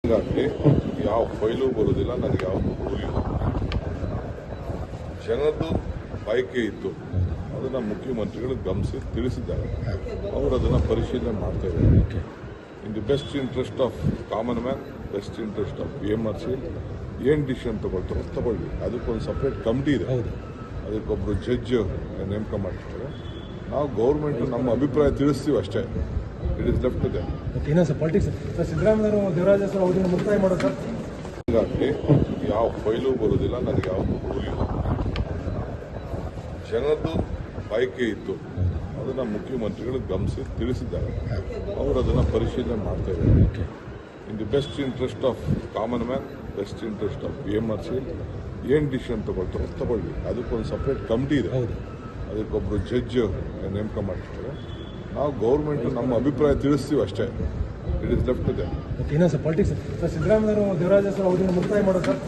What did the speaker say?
ಹೀಗಾಗಿ ಯಾವ ಫೈಲು ಬರೋದಿಲ್ಲ, ನನಗೆ ಯಾವುದು ರೂಲಿಲ್ಲ. ಜನರದ್ದು ಬಯಕೆ ಇತ್ತು, ಅದನ್ನು ಮುಖ್ಯಮಂತ್ರಿಗಳು ಗಮನಿಸಿ ತಿಳಿಸಿದ್ದಾರೆ. ಅವರು ಅದನ್ನು ಪರಿಶೀಲನೆ ಮಾಡ್ತಾ ಇದ್ದಾರೆ. In the best interest of common man, best interest of BMRC ಏನು ಡಿಸಿಷನ್ ತಗೊಳ್ತಾರೋ ತಗೊಳ್ಳಿ. ಅದಕ್ಕೊಂದು ಸಪ್ರೇಟ್ ಕಮಿಟಿ ಇದೆ, ಅದಕ್ಕೊಬ್ಬರು ಜಡ್ಜ್ ನೇಮಕ ಮಾಡ್ತಾರೆ. ನಾವು ಗೌರ್ಮೆಂಟ್ ನಮ್ಮ ಅಭಿಪ್ರಾಯ ತಿಳಿಸ್ತೀವಿ ಅಷ್ಟೇ. ಇಟ್ ಇಸ್ ಲೆಫ್ಟ್ ಇದೆ. ಪಾಲಿಟಿಕ್ಸ್ ಸಿದ್ದರಾಮಯ್ಯವರು ದೇವರಾಜ ಸರ್ ಅವಧಿಯನ್ನು ಮುಕ್ತಾಯ ಮಾಡೋದು ಸರ್. ಹೀಗಾಗಿ ಯಾವ ಫೈಲು ಬರೋದಿಲ್ಲ, ನನಗೆ ಯಾವುದು ರೂಲಿಲ್ಲ. ಜನರದ್ದು ಬಯಕೆ ಇತ್ತು, ಅದನ್ನು ಮುಖ್ಯಮಂತ್ರಿಗಳು ಗಮನಿಸಿ ತಿಳಿಸಿದ್ದಾರೆ. ಅವರು ಅದನ್ನು ಪರಿಶೀಲನೆ ಮಾಡ್ತಾ ಇದ್ದಾರೆ. In the best interest of common man, best interest of BMRC ಏನು ಡಿಸಿಷನ್ ತಗೊಳ್ತಾರೋ ತಗೊಳ್ಳಿ. ಅದಕ್ಕೊಂದು ಸಪ್ರೇಟ್ ಕಮಿಟಿ ಇದೆ, ಅದಕ್ಕೊಬ್ಬರು ಜಡ್ಜ್ ನೇಮಕ ಮಾಡ್ತಾರೆ. ನಾವು ಗೌರ್ಮೆಂಟ್ ನಮ್ಮ ಅಭಿಪ್ರಾಯ ತಿಳಿಸ್ತೀವಿ ಅಷ್ಟೇ. ಇಟ್ ಇಸ್ ಲೆಫ್ಟ್ ಇದೆ. ಪಾಲಿಟಿಕ್ಸ್ ಸಿದ್ದರಾಮಯ್ಯವರು ದೇವರಾಜ ಸರ್ ಅವಧಿಯನ್ನು ಮುಕ್ತಾಯ ಮಾಡೋದು ಸರ್.